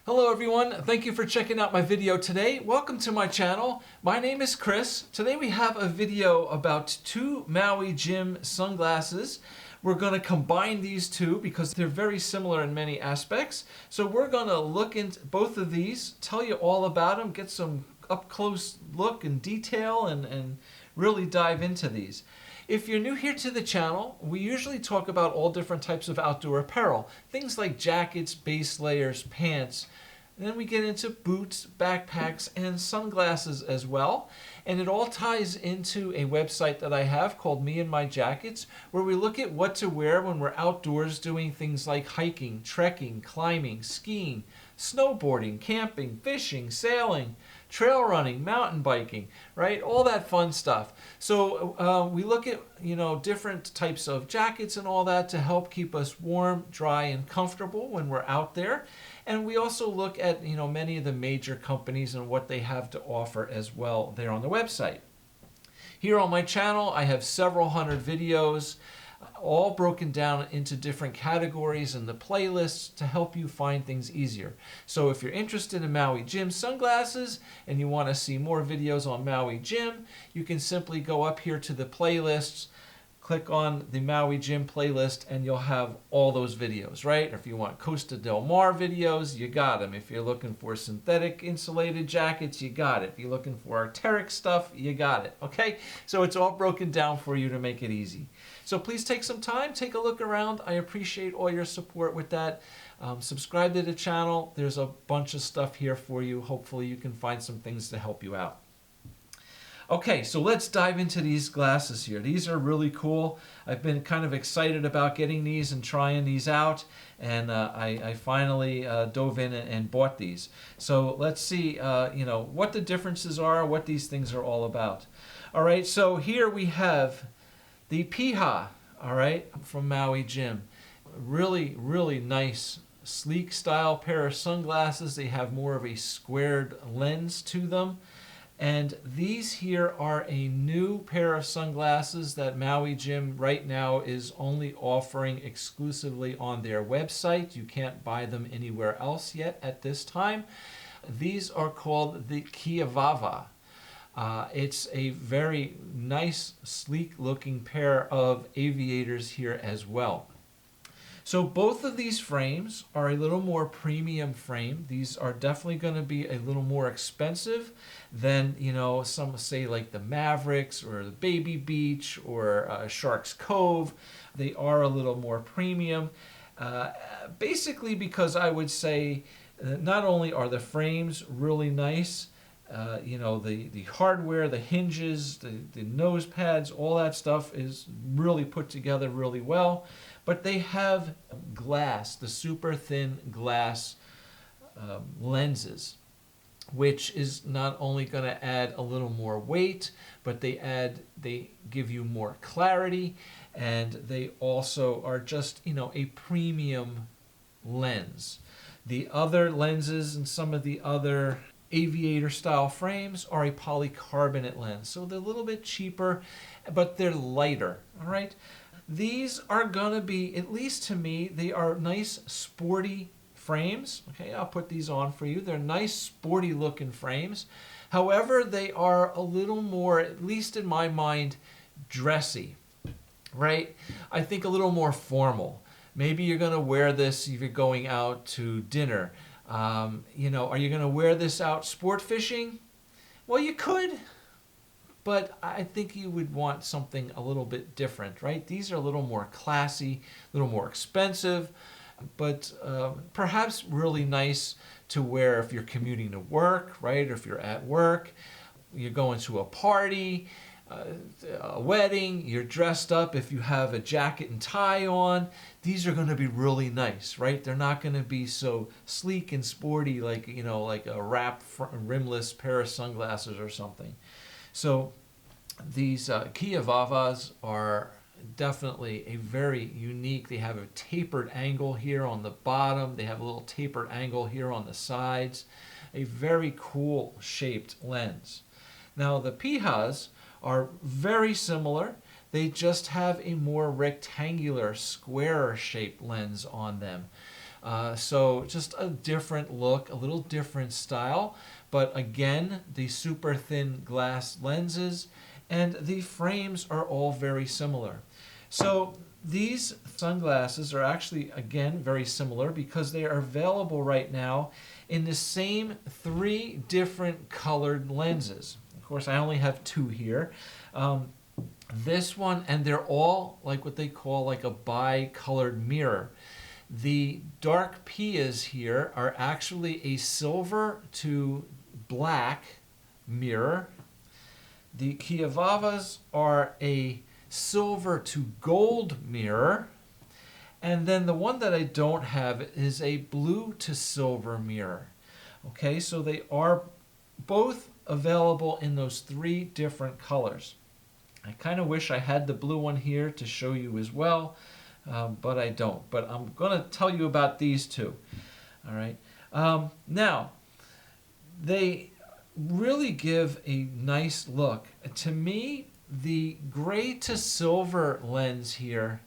Hello everyone, thank you for checking out my video today. Welcome to my channel. My name is Chris. Today we have a video about two Maui Jim sunglasses. We're going to combine these two because they're very similar in many aspects. So we're going to look into both of these, tell you all about them, get some up close look and detail and really dive into these. If you're new here to the channel, we usually talk about all different types of outdoor apparel. Things like jackets, base layers, pants. And then we get into boots, backpacks, and sunglasses as well. And it all ties into a website that I have called Me and My Jackets, where we look at what to wear when we're outdoors doing things like hiking, trekking, climbing, skiing, snowboarding, camping, fishing, sailing, trail running, mountain biking, right? All that fun stuff. So we look at, different types of jackets and all that to help keep us warm, dry, and comfortable when we're out there. And we also look at, many of the major companies and what they have to offer as well there on the website. Here on my channel, I have several hundred videos, all broken down into different categories in the playlists to help you find things easier. So if you're interested in Maui Jim sunglasses and you want to see more videos on Maui Jim, you can simply go up here to the playlists, click on the Maui Jim playlist, and you'll have all those videos, right? Or if you want Costa Del Mar videos, you got them. If you're looking for synthetic insulated jackets, you got it. If you're looking for Arc'teryx stuff, you got it, okay? So it's all broken down for you to make it easy. So please take some time, take a look around. I appreciate all your support with that. Subscribe to the channel. There's a bunch of stuff here for you. Hopefully you can find some things to help you out. Okay, so let's dive into these glasses here. These are really cool. I've been kind of excited about getting these and trying these out, and I finally dove in and bought these. So let's see, what the differences are, what these things are all about. All right, so here we have the Piha, all right, from Maui Jim. Really, really nice, sleek style pair of sunglasses. They have more of a squared lens to them. And these here are a new pair of sunglasses that Maui Jim right now is only offering exclusively on their website. You can't buy them anywhere else yet at this time. These are called the Keawawa. It's a very nice, sleek looking pair of aviators here as well. So both of these frames are a little more premium frame. These are definitely going to be a little more expensive than, some say like the Mavericks or the Baby Beach or Shark's Cove. They are a little more premium. Basically because I would say not only are the frames really nice, the hardware, the hinges, the nose pads, all that stuff is really put together really well. But they have glass, the super thin glass lenses, which is not only going to add a little more weight, but they give you more clarity, and they also are just, a premium lens. The other lenses and some of the other aviator style frames are a polycarbonate lens, so they're a little bit cheaper, but they're lighter. All right, these are gonna be, at least to me, they are nice sporty frames. Okay, I'll put these on for you. They're nice sporty looking frames. However, they are a little more, at least in my mind, dressy, right? I think a little more formal. Maybe you're gonna wear this if you're going out to dinner. Are you going to wear this out sport fishing? Well, you could, but I think you would want something a little bit different, right? These are a little more classy, a little more expensive, but perhaps really nice to wear if you're commuting to work, right? Or if you're at work, you're going to a party, a wedding, you're dressed up. If you have a jacket and tie on, these are going to be really nice, right? They're not going to be so sleek and sporty like, like a wrap rimless pair of sunglasses or something. So these Keawawas are definitely a very unique. They have a tapered angle here on the bottom. They have a little tapered angle here on the sides. A very cool shaped lens. Now the Pihas are very similar. They just have a more rectangular, square shaped lens on them. So just a different look, a little different style. But again, the super thin glass lenses and the frames are all very similar. So these sunglasses are actually, again, very similar because they are available right now in the same 3 different colored lenses. Of course, I only have 2 here. This one, and they're all like what they call like a bi-colored mirror. The dark Pias here are actually a silver to black mirror. The Keawawas are a silver to gold mirror. And then the one that I don't have is a blue to silver mirror. Okay, so they are both available in those 3 different colors. I kind of wish I had the blue one here to show you as well, but I don't. But I'm going to tell you about these 2. All right. Now, they really give a nice look. To me, the gray to silver lens here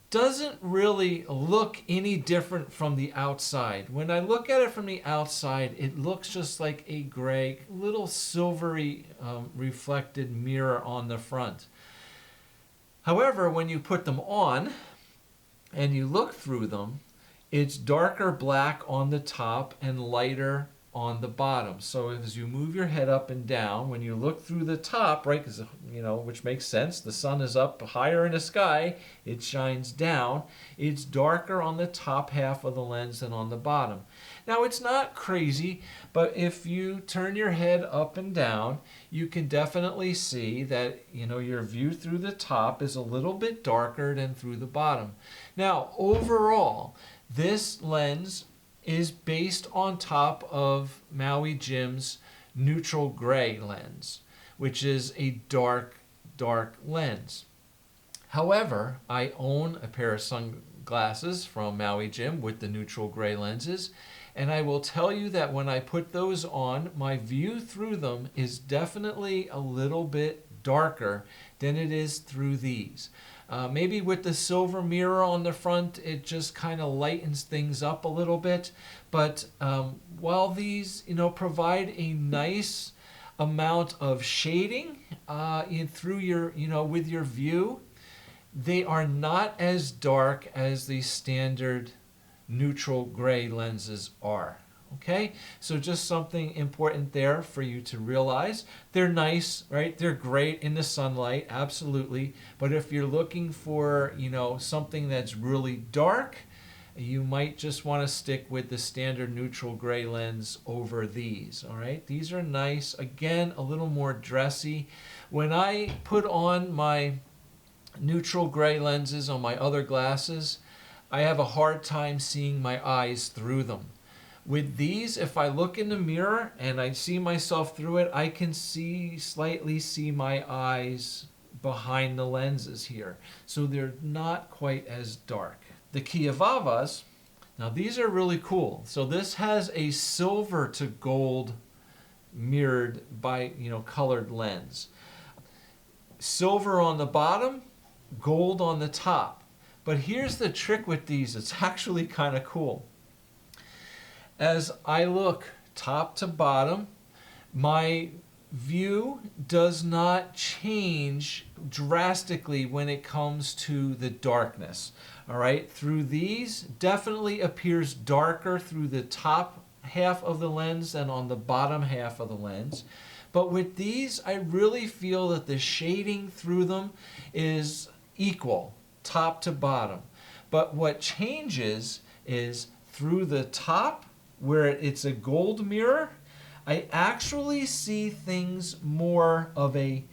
doesn't really look any different from the outside. When I look at it from the outside, it looks just like a gray, little silvery reflected mirror on the front. However, when you put them on and you look through them, it's darker black on the top and lighter on the bottom. So as you move your head up and down, when you look through the top, right, because, which makes sense, the sun is up higher in the sky, it shines down, it's darker on the top half of the lens than on the bottom. Now, it's not crazy, but if you turn your head up and down, you can definitely see that, your view through the top is a little bit darker than through the bottom. Now, overall, this lens is based on top of Maui Jim's neutral gray lens, which is a dark lens. However, I own a pair of sunglasses from Maui Jim with the neutral gray lenses, and I will tell you that when I put those on, my view through them is definitely a little bit darker than it is through these. Maybe with the silver mirror on the front, it just kind of lightens things up a little bit. But while these, provide a nice amount of shading through your, with your view, they are not as dark as the standard neutral gray lenses are. Okay, so just something important there for you to realize. They're nice, right? They're great in the sunlight, absolutely. But if you're looking for, something that's really dark, you might just want to stick with the standard neutral gray lens over these, all right? These are nice. Again, a little more dressy. When I put on my neutral gray lenses on my other glasses, I have a hard time seeing my eyes through them. With these, if I look in the mirror and I see myself through it, I can slightly see my eyes behind the lenses here. So they're not quite as dark. The Keawawas, now these are really cool. So this has a silver to gold mirrored by, colored lens. Silver on the bottom, gold on the top. But here's the trick with these. It's actually kind of cool. As I look top to bottom, my view does not change drastically when it comes to the darkness. All right, through these, definitely appears darker through the top half of the lens than on the bottom half of the lens. But with these, I really feel that the shading through them is equal, top to bottom. But what changes is through the top, where it's a gold mirror, I actually see things more of a,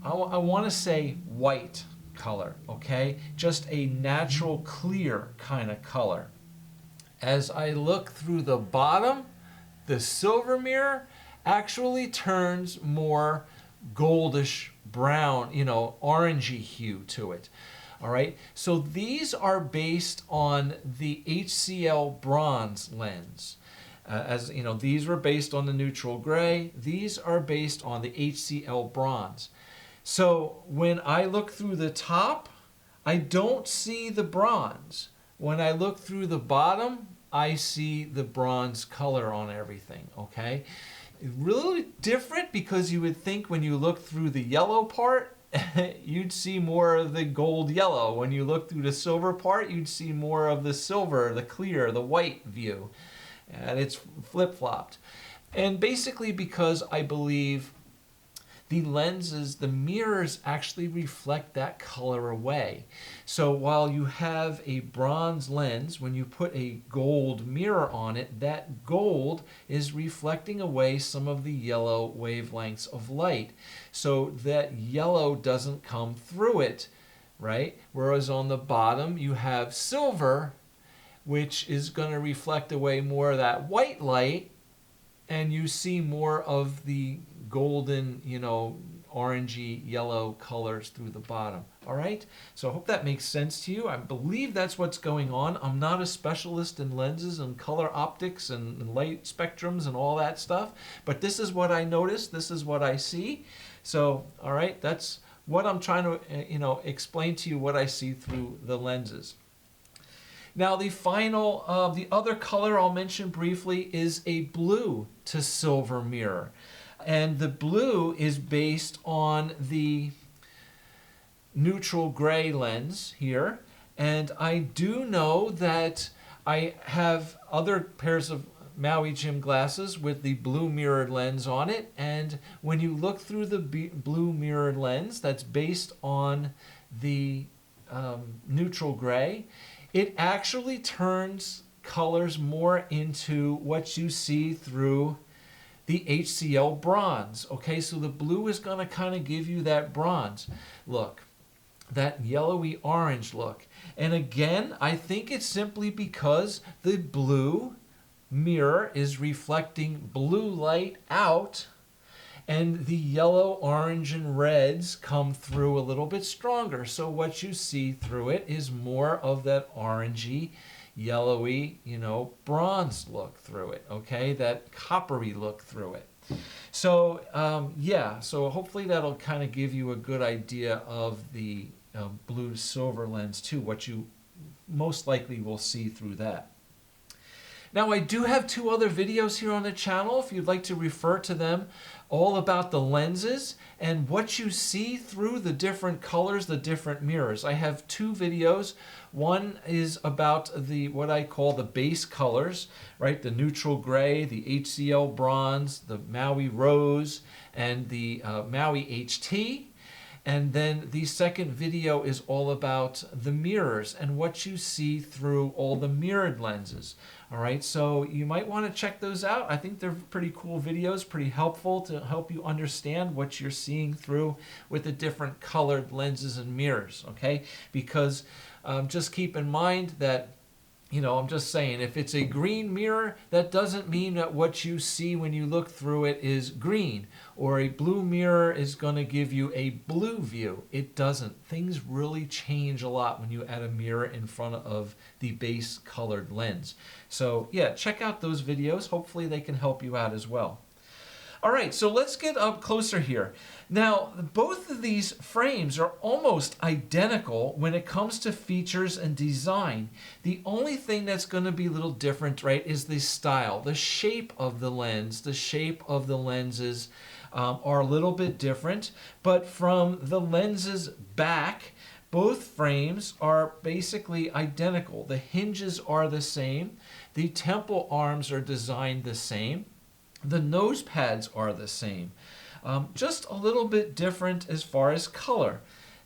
I want to say white color, okay? Just a natural clear kind of color. As I look through the bottom, the silver mirror actually turns more goldish brown, orangey hue to it. All right, so these are based on the HCl bronze lens. These were based on the neutral gray. These are based on the HCl bronze. So when I look through the top, I don't see the bronze. When I look through the bottom, I see the bronze color on everything, okay? Really different because you would think when you look through the yellow part, you'd see more of the gold yellow. When you look through the silver part, you'd see more of the silver, the clear, the white view. And it's flip-flopped. And basically because I believe the lenses, the mirrors actually reflect that color away. So while you have a bronze lens, when you put a gold mirror on it, that gold is reflecting away some of the yellow wavelengths of light. So that yellow doesn't come through it, right? Whereas on the bottom you have silver, which is going to reflect away more of that white light, and you see more of the golden, orangey yellow colors through the bottom. All right, so I hope that makes sense to you. I believe that's what's going on. I'm not a specialist in lenses and color optics and light spectrums and all that stuff, but this is what I noticed. This is what I see. So, all right, that's what I'm trying to, explain to you what I see through the lenses. Now the other color I'll mention briefly is a blue to silver mirror. And the blue is based on the neutral gray lens here. And I do know that I have other pairs of Maui Jim glasses with the blue mirrored lens on it. And when you look through the blue mirrored lens that's based on the neutral gray, it actually turns colors more into what you see through the HCl bronze. Okay, so the blue is going to kind of give you that bronze look, that yellowy orange look. And again, I think it's simply because the blue mirror is reflecting blue light out, and the yellow, orange, and reds come through a little bit stronger. So what you see through it is more of that orangey, yellowy, bronze look through it, okay? That coppery look through it. So, so hopefully that'll kind of give you a good idea of the blue silver lens too, what you most likely will see through that. Now I do have 2 other videos here on the channel if you'd like to refer to them, all about the lenses and what you see through the different colors, the different mirrors. I have 2 videos. One is about what I call the base colors, right? The neutral gray, the HCl bronze, the Maui rose, and the Maui HT. And then the second video is all about the mirrors and what you see through all the mirrored lenses. All right, so you might want to check those out. I think they're pretty cool videos, pretty helpful to help you understand what you're seeing through with the different colored lenses and mirrors, okay? Because just keep in mind that, I'm just saying, if it's a green mirror, that doesn't mean that what you see when you look through it is green. Or a blue mirror is going to give you a blue view. It doesn't. Things really change a lot when you add a mirror in front of the base colored lens. So yeah, check out those videos. Hopefully they can help you out as well. All right, so let's get up closer here. Now, both of these frames are almost identical when it comes to features and design. The only thing that's going to be a little different, right, is the style, the shape of the lens, the shape of the lenses are a little bit different. But from the lenses back, both frames are basically identical. The hinges are the same. The temple arms are designed the same. The nose pads are the same, just a little bit different as far as color.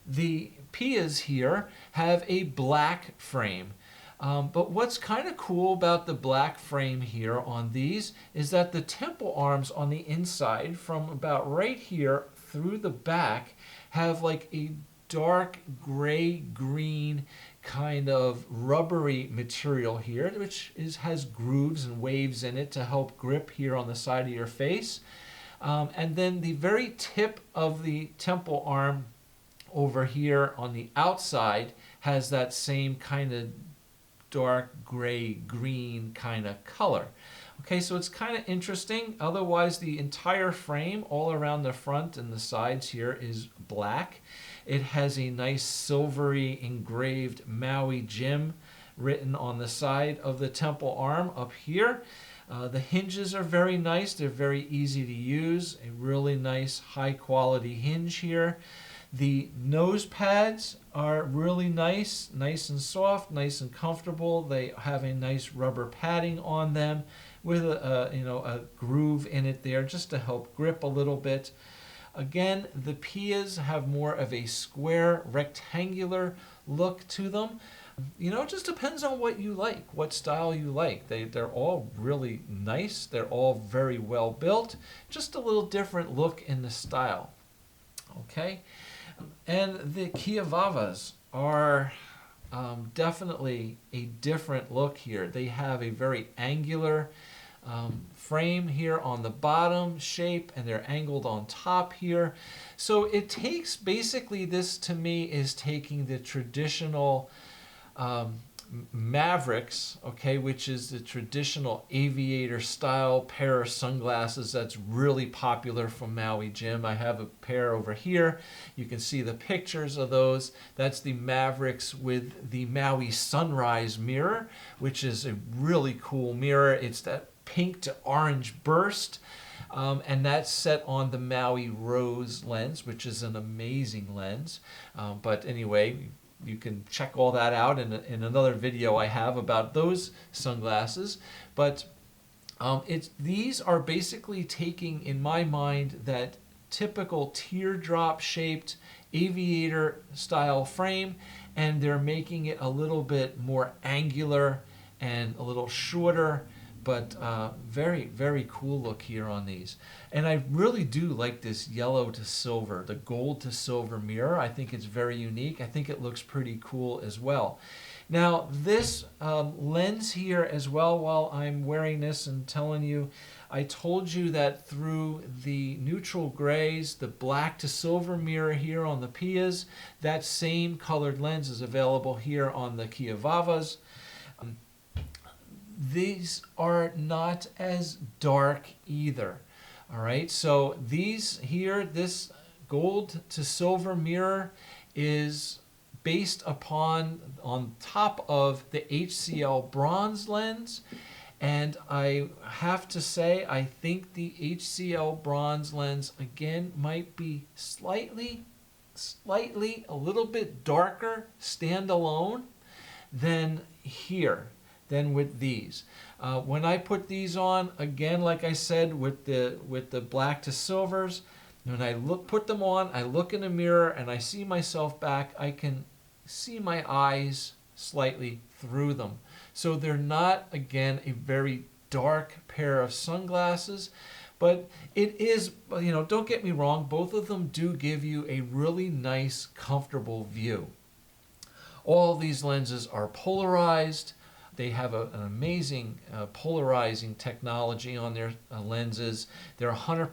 The Pihas here have a black frame, but what's kind of cool about the black frame here on these is that the temple arms on the inside, from about right here through the back, have like a dark gray-green kind of rubbery material here, which has grooves and waves in it to help grip here on the side of your face. And then the very tip of the temple arm over here on the outside has that same kind of dark gray-green kind of color. Okay, so it's kind of interesting. Otherwise, the entire frame all around the front and the sides here is black. It has a nice silvery engraved Maui Jim written on the side of the temple arm up here. The hinges are very nice. They're very easy to use. A really nice high quality hinge here. The nose pads are really nice and soft, nice and comfortable. They have a nice rubber padding on them with a groove in it there just to help grip a little bit. Again, the Pias have more of a square, rectangular look to them. It just depends on what you like, what style you like. They're all really nice. They're all very well built. Just a little different look in the style. Okay? And the Keawawas are definitely a different look here. They have a very angular frame here on the bottom shape, and they're angled on top here. So it takes, basically this to me is taking the traditional Mavericks, okay, which is the traditional aviator style pair of sunglasses that's really popular from Maui Jim. I have a pair over here. You can see the pictures of those. That's the Mavericks with the Maui Sunrise mirror, which is a really cool mirror. It's that pink to orange burst. And that's set on the Maui Rose lens, which is an amazing lens. But anyway, you can check all that out in another video I have about those sunglasses. But these are basically taking, in my mind, that typical teardrop shaped aviator style frame, and they're making it a little bit more angular and a little shorter, but very, very cool look here on these. And I really do like this yellow to silver, the gold to silver mirror. I think it's very unique. I think it looks pretty cool as well. Now this lens here as well, while I'm wearing this and telling you, I told you that through the neutral grays, the black to silver mirror here on the Pias, that same colored lens is available here on the Keawawas. These are not as dark either. All right, so these here, this gold to silver mirror is based upon, on top of the HCl bronze lens. And I have to say, I think the HCl bronze lens, again, might be slightly, a little bit darker standalone than here, than with these. When I put these on, again, like I said, with the black to silvers, when I put them on, I look in the mirror and I see myself back. I can see my eyes slightly through them. So they're not, again, a very dark pair of sunglasses, but it is, don't get me wrong, both of them do give you a really nice, comfortable view. All these lenses are polarized. They have an amazing polarizing technology on their lenses. They're 100%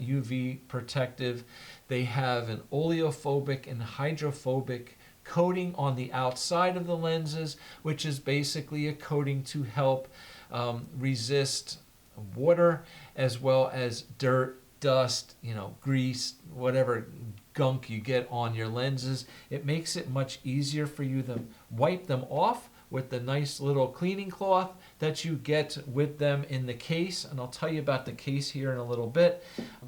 UV protective. They have an oleophobic and hydrophobic coating on the outside of the lenses, which is basically a coating to help resist water as well as dirt, dust, grease, whatever gunk you get on your lenses. It makes it much easier for you to wipe them off with the nice little cleaning cloth that you get with them in the case. And I'll tell you about the case here in a little bit,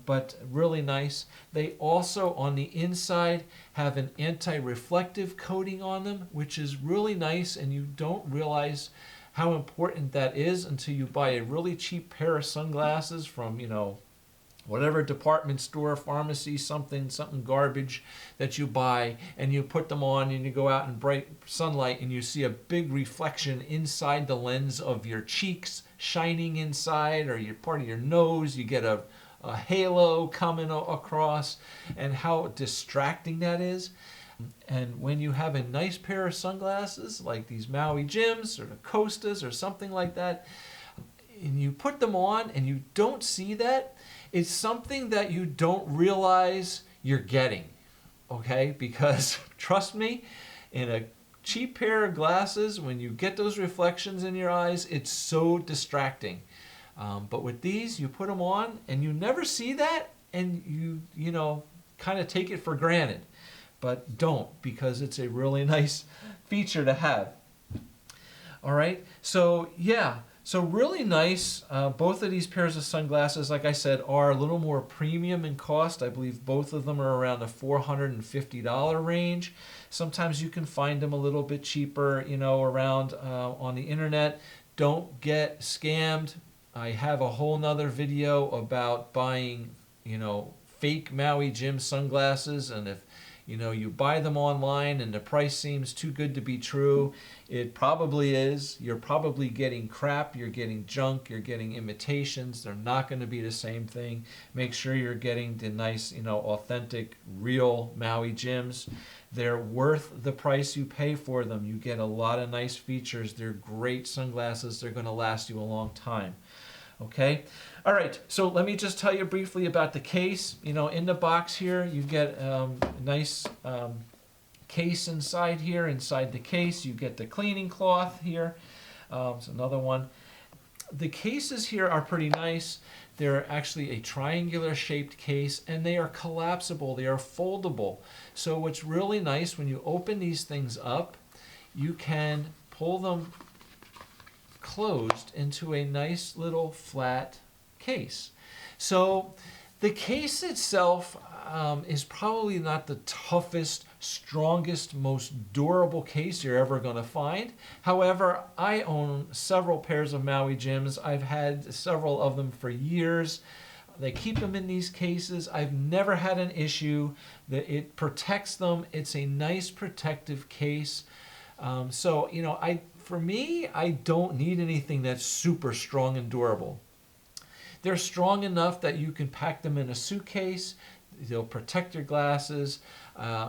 but really nice. They also, on the inside, have an anti-reflective coating on them, which is really nice, and you don't realize how important that is until you buy a really cheap pair of sunglasses from, whatever department store, pharmacy, something garbage that you buy, and you put them on and you go out in bright sunlight and you see a big reflection inside the lens of your cheeks shining inside, or your part of your nose. You get a halo coming across, and how distracting that is. And when you have a nice pair of sunglasses like these Maui Jims or the Costas or something like that, and you put them on and you don't see that, it's something that you don't realize you're getting, okay? Because trust me, in a cheap pair of glasses, when you get those reflections in your eyes, it's so distracting. But with these, you put them on and you never see that, and you kind of take it for granted. But don't, because it's a really nice feature to have. All right, so yeah, so really nice. Both of these pairs of sunglasses, like I said, are a little more premium in cost. I believe both of them are around the $450 range. Sometimes you can find them a little bit cheaper, you know, around on the internet. Don't get scammed. I have a whole nother video about buying, you know, fake Maui Jim sunglasses, and if you know you buy them online and the price seems too good to be true, it probably is. You're probably getting crap, you're getting junk, you're getting imitations. They're not going to be the same thing. Make sure you're getting the nice, you know, authentic, real Maui Jims. They're worth the price you pay for them. You get a lot of nice features. They're great sunglasses. They're going to last you a long time. Okay, all right, so let me just tell you briefly about the case. You know, in the box here you get a nice case inside here. Inside the case you get the cleaning cloth here. It's another one. The cases here are pretty nice. They're actually a triangular shaped case, and they are collapsible, they are foldable. So what's really nice, when you open these things up, you can pull them closed into a nice little flat case. So the case itself is probably not the toughest, strongest, most durable case you're ever going to find. However, I own several pairs of Maui Jims. I've had several of them for years. They keep them in these cases. I've never had an issue. That it protects them. It's a nice protective case. So, you know, for me, I don't need anything that's super strong and durable. They're strong enough that you can pack them in a suitcase. They'll protect your glasses.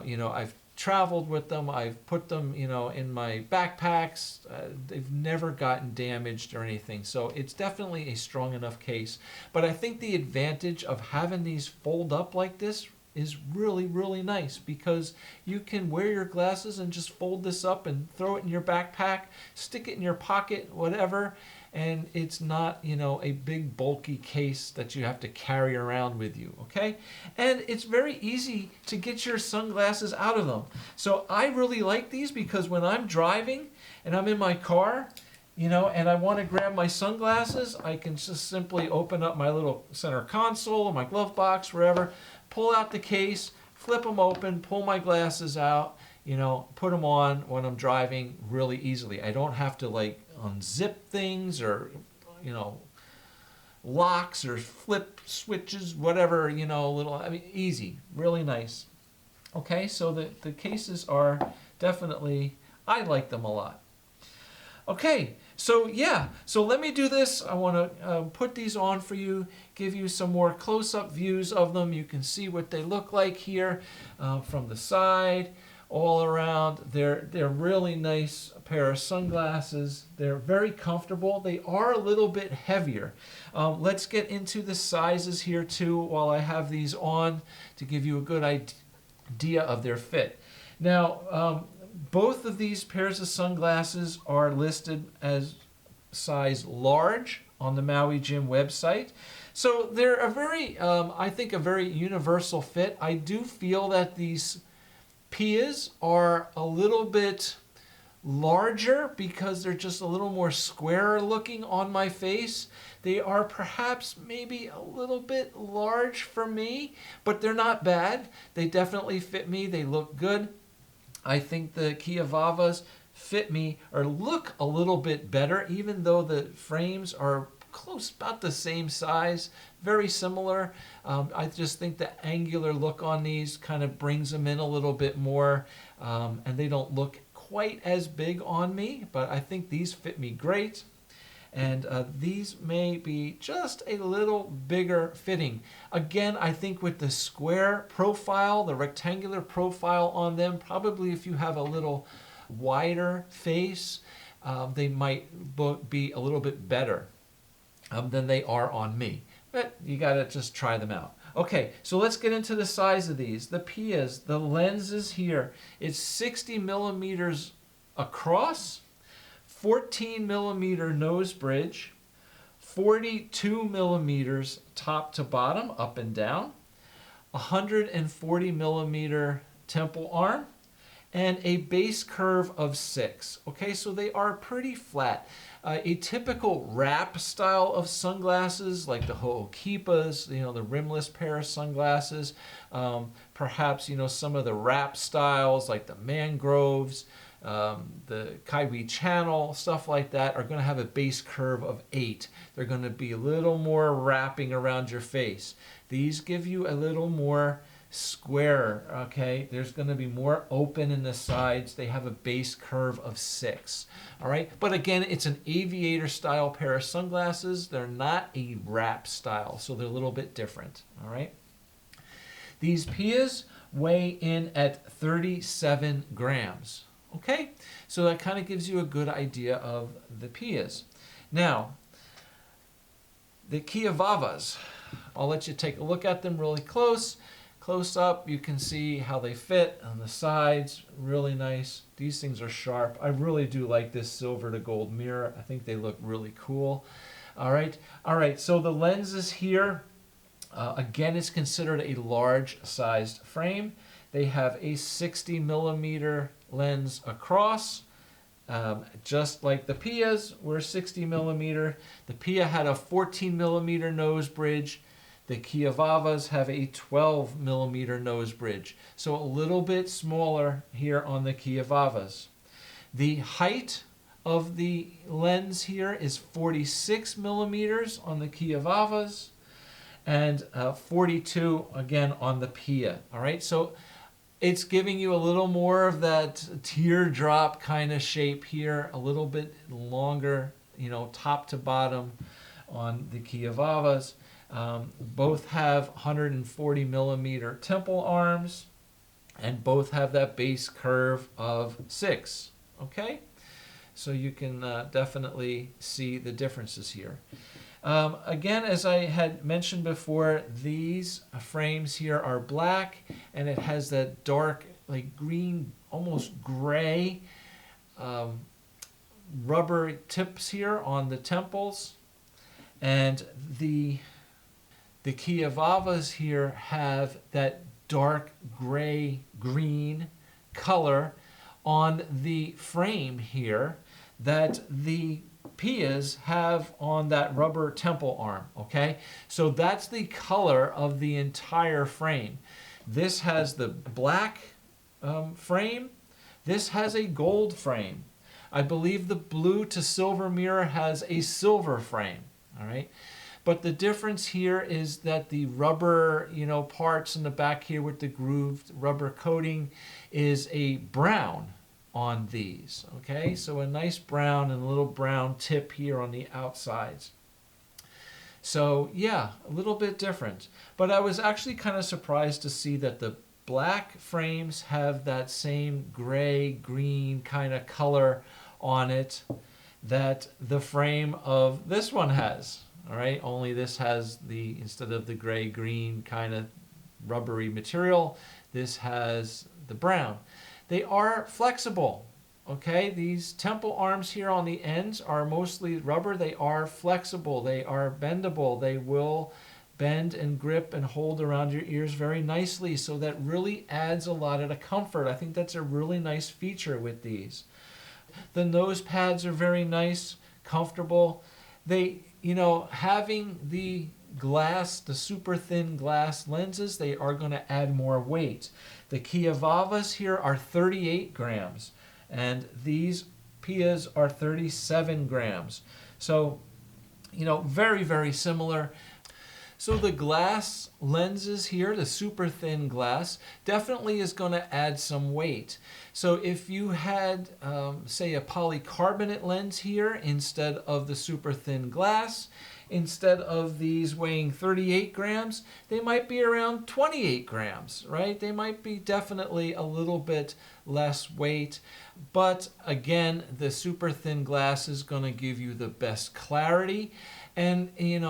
You know, I've traveled with them. I've put them, you know, in my backpacks. They've never gotten damaged or anything. So it's definitely a strong enough case. But I think the advantage of having these fold up like this is really, really nice, because you can wear your glasses and just fold this up and throw it in your backpack, stick it in your pocket, whatever, and it's not, you know, a big bulky case that you have to carry around with you, okay? And it's very easy to get your sunglasses out of them. So I really like these, because when I'm driving and I'm in my car, you know, and I want to grab my sunglasses, I can just simply open up my little center console or my glove box, wherever, pull out the case, flip them open, pull my glasses out, you know, put them on when I'm driving really easily. I don't have to like unzip things or, you know, locks or flip switches, whatever, you know, I mean, easy, really nice. Okay, so the cases are definitely, I like them a lot. Okay, so yeah, so let me do this. I want to put these on for you, give you some more close-up views of them. You can see what they look like here from the side, all around. They're really nice pair of sunglasses. They're very comfortable. They are a little bit heavier. Let's get into the sizes here too while I have these on to give you a good idea of their fit. Now, both of these pairs of sunglasses are listed as size large on the Maui Jim website. So they're a very, I think, a very universal fit. I do feel that these Pias are a little bit larger because they're just a little more square looking on my face. They are perhaps maybe a little bit large for me, but they're not bad. They definitely fit me. They look good. I think the Keawawas fit me or look a little bit better, even though the frames are close, about the same size, very similar. I just think the angular look on these kind of brings them in a little bit more, and they don't look quite as big on me, but I think these fit me great. And these may be just a little bigger fitting. Again, I think with the square profile, the rectangular profile on them, probably if you have a little wider face, they might be a little bit better than they are on me. But you gotta just try them out. Okay, so let's get into the size of these. The Pias, the lenses here, it's 60 millimeters across, 14 millimeter nose bridge, 42 millimeters top to bottom, up and down, 140 millimeter temple arm, and a base curve of 6. Okay, so they are pretty flat. A typical wrap style of sunglasses, like the Ho'okipas, the rimless pair of sunglasses, perhaps, some of the wrap styles like the mangroves, the Kaiwi Channel, stuff like that, are going to have a base curve of 8. They're going to be a little more wrapping around your face. These give you a little more square, okay? There's going to be more open in the sides. They have a base curve of 6, all right? But again, it's an aviator style pair of sunglasses. They're not a wrap style, so they're a little bit different, all right? These Pias weigh in at 37 grams, okay? So that kind of gives you a good idea of the Pias. Now, the Keawawas, I'll let you take a look at them really close. Close up, you can see how they fit on the sides. Really nice. These things are sharp. I really do like this silver to gold mirror. I think they look really cool. All right. So the lenses here, again, it's considered a large sized frame. They have a 60 millimeter lens across. Just like the Pias were 60 millimeter. The Pia had a 14 millimeter nose bridge. The Keawawas have a 12 millimeter nose bridge, so a little bit smaller here on the Keawawas. The height of the lens here is 46 millimeters on the Keawawas and 42 again on the Pia. All right, so it's giving you a little more of that teardrop kind of shape here, a little bit longer, top to bottom on the Keawawas. Both have 140 millimeter temple arms, and both have that base curve of 6. Okay, so you can definitely see the differences here. Again, as I had mentioned before, these frames here are black, and it has that dark, like green, almost gray rubber tips here on the temples, and the Keawawas here have that dark gray green color on the frame here that the Pias have on that rubber temple arm, okay? So that's the color of the entire frame. This has the black frame. This has a gold frame. I believe the blue to silver mirror has a silver frame, all right? But the difference here is that the rubber, parts in the back here with the grooved rubber coating is a brown on these, okay? So a nice brown and a little brown tip here on the outsides. So yeah, a little bit different. But I was actually kind of surprised to see that the black frames have that same gray, green kind of color on it that the frame of this one has. All right, only this has instead of the gray green kind of rubbery material, this has the brown. They are flexible, okay? These temple arms here on the ends are mostly rubber. They are flexible, they are bendable. They will bend and grip and hold around your ears very nicely, so that really adds a lot of the comfort. I think that's a really nice feature with these. The nose pads are very nice, comfortable. They, having the glass, the super thin glass lenses, they are going to add more weight. The Keawawas here are 38 grams, and these Pias are 37 grams. So, very, very similar. So the glass lenses here, the super thin glass, definitely is going to add some weight. So if you had, say, a polycarbonate lens here instead of the super thin glass, instead of these weighing 38 grams, they might be around 28 grams, right? They might be definitely a little bit less weight. But again, the super thin glass is going to give you the best clarity. And, in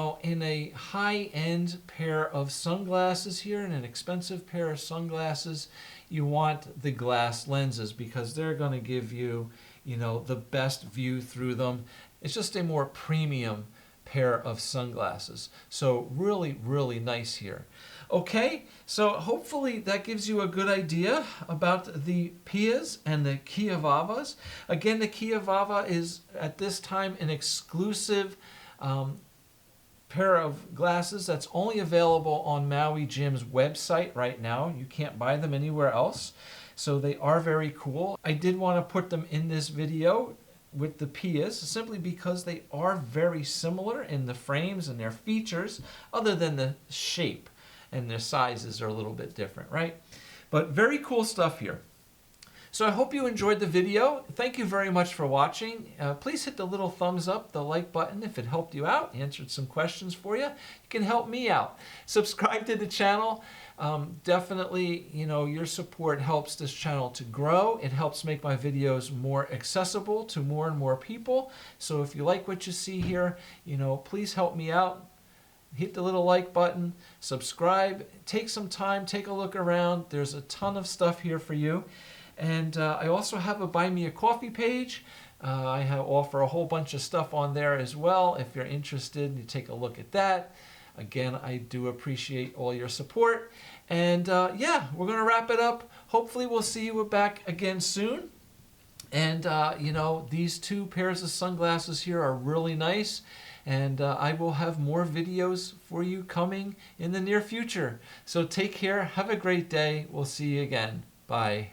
a high-end pair of sunglasses here, in an expensive pair of sunglasses, you want the glass lenses because they're going to give you, the best view through them. It's just a more premium pair of sunglasses. So really, really nice here. Okay, so hopefully that gives you a good idea about the Pias and the Keawawas. Again, the Keawawa is at this time an exclusive pair of glasses that's only available on Maui Gym's website right now. You can't buy them anywhere else. So they are very cool. I did want to put them in this video with the Pias simply because they are very similar in the frames and their features, other than the shape and their sizes are a little bit different, right? But very cool stuff here. So I hope you enjoyed the video. Thank you very much for watching. Please hit the little thumbs up, the like button if it helped you out, answered some questions for you. You can help me out. Subscribe to the channel. Definitely, your support helps this channel to grow. It helps make my videos more accessible to more and more people. So if you like what you see here, please help me out. Hit the little like button, subscribe, take some time, take a look around. There's a ton of stuff here for you. And I also have a Buy Me a Coffee page. I offer a whole bunch of stuff on there as well. If you're interested, you take a look at that. Again, I do appreciate all your support. And yeah, we're going to wrap it up. Hopefully we'll see you back again soon. And these two pairs of sunglasses here are really nice. And I will have more videos for you coming in the near future. So take care. Have a great day. We'll see you again. Bye.